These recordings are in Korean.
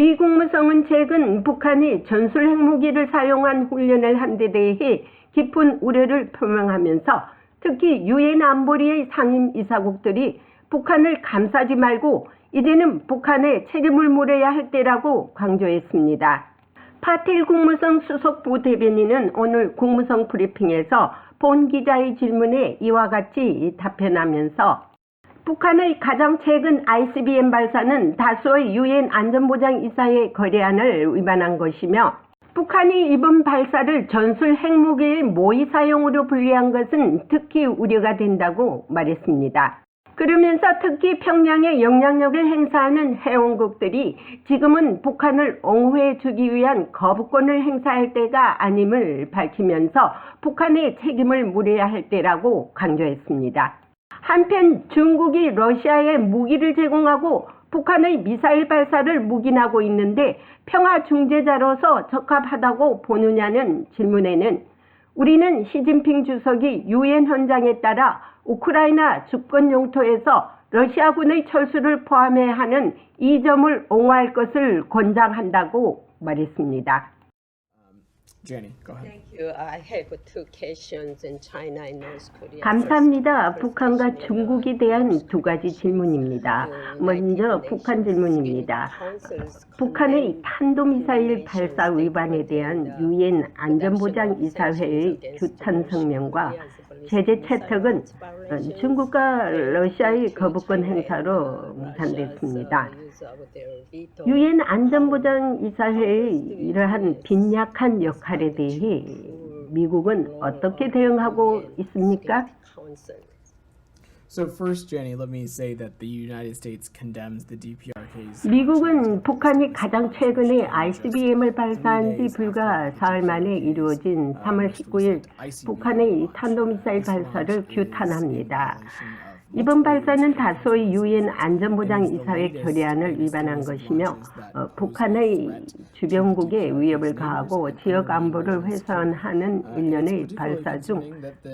미 국무성은 최근 북한이 전술 핵무기를 사용한 훈련을 한 데 대해 깊은 우려를 표명하면서 특히 유엔 안보리의 상임이사국들이 북한을 감싸지 말고 이제는 북한에 책임을 물어야 할 때라고 강조했습니다. 파틸 국무성 수석 부대변인은 오늘 국무성 브리핑에서 본 기자의 질문에 이와 같이 답변하면서 북한의 가장 최근 ICBM 발사는 다수의 유엔 안전보장이사회 거래안을 위반한 것이며 북한이 이번 발사를 전술 핵무기의 모의 사용으로 분리한 것은 특히 우려가 된다고 말했습니다. 그러면서 특히 평양에 영향력을 행사하는 회원국들이 지금은 북한을 옹호해 주기 위한 거부권을 행사할 때가 아님을 밝히면서 북한의 책임을 물어야 할 때라고 강조했습니다. 한편 중국이 러시아에 무기를 제공하고 북한의 미사일 발사를 묵인하고 있는데 평화 중재자로서 적합하다고 보느냐는 질문에는 우리는 시진핑 주석이 유엔 헌장에 따라 우크라이나 주권 영토에서 러시아군의 철수를 포함해야 하는 이 점을 옹호할 것을 권장한다고 말했습니다. Jenny, go ahead. Thank you. I have two questions in China and North Korea. 감사합니다. 북한과 중국에 대한 두 가지 질문입니다. 먼저 북한 질문입니다. 북한의 탄도미사일 발사 위반에 대한 유엔 안전보장이사회의 규탄 성명과 제재 채택은 중국과 러시아의 거부권 행사로 무산됐습니다. 유엔 안전보장이사회의 이러한 빈약한 역할에 대해 미국은 어떻게 대응하고 있습니까? So first, Jenny, let me say that the United States condemns the DPRK's. 미국은 북한이 가장 최근에 ICBM을 발사한 지 불과 사흘 만에 이루어진 3월 19일 북한의 탄도미사일 발사를 규탄합니다. 이번 발사는 다수의 유엔 안전보장이사회 결의안을 위반한 것이며 북한의 주변국에 위협을 가하고 지역 안보를 훼손하는 일련의 발사 중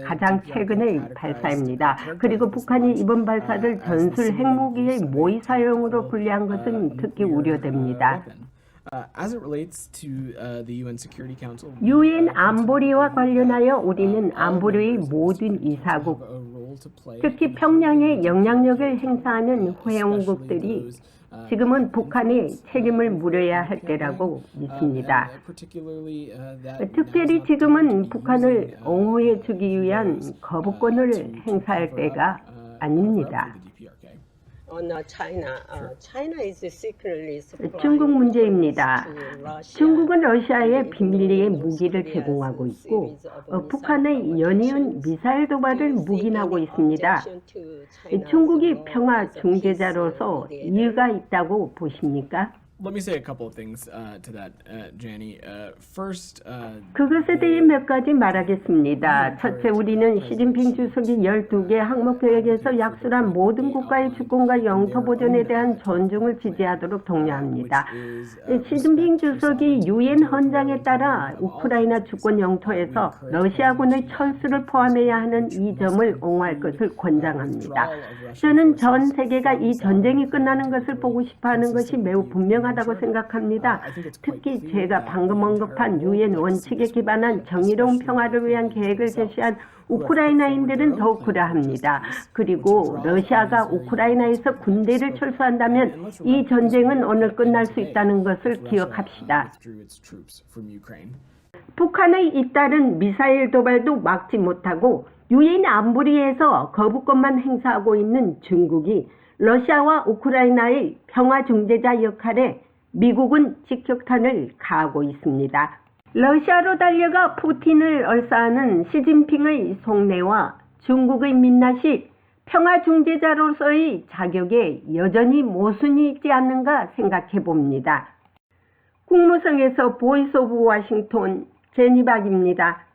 가장 최근의 발사입니다. 그리고 북한이 이번 발사를 전술 핵무기의 모의 사용으로 분리한 것은 특히 우려됩니다. 유엔 안보리와 관련하여 우리는 안보리의 모든 이사국, 특히 평양에 영향력을 행사하는 회원국들이 지금은 북한의 책임을 물어야 할 때라고 믿습니다. 특별히 지금은 북한을 옹호해 주기 위한 거부권을 행사할 때가 아닙니다. 중국 문제입니다. 중국은 러시아에 비밀리에 무기를 제공하고 있고 북한의 연이은 미사일 도발을 묵인하고 있습니다. 중국이 평화 중재자로서 이유가 있다고 보십니까? Let me say a couple of things to that, Jenny. First, 그것에 대해 몇 가지 말하겠습니다. 첫째, 우리는 시진핑 주석이 12개 항목계획에서 약속한 모든 국가의 주권과 영토 보존에 대한 존중을 지지하도록 독려합니다. 시진핑 주석이 유엔 헌장에 따라 우크라이나 주권 영토에서 러시아군의 철수를 포함해야 하는 이 점을 옹호할 것을 권장합니다. 저는 전 세계가 이 전쟁이 끝나는 것을 보고 싶어하는 것이 매우 분명합니다. 하다고 생각합니다. 특히 제가 방금 언급한 유엔 원칙에 기반한 정의로운 평화를 위한 계획을 제시한 우크라이나인들은 더욱 그러합니다. 그리고 러시아가 우크라이나에서 군대를 철수한다면 이 전쟁은 오늘 끝날 수 있다는 것을 기억합시다. 북한의 잇따른 미사일 도발도 막지 못하고 유엔 안보리에서 거부권만 행사하고 있는 중국이 러시아와 우크라이나의 평화 중재자 역할에 미국은 직격탄을 가하고 있습니다. 러시아로 달려가 푸틴을 얼싸하는 시진핑의 속내와 중국의 민낯이 평화 중재자로서의 자격에 여전히 모순이 있지 않는가 생각해 봅니다. 국무성에서 보이스 오브 워싱턴 제니박입니다.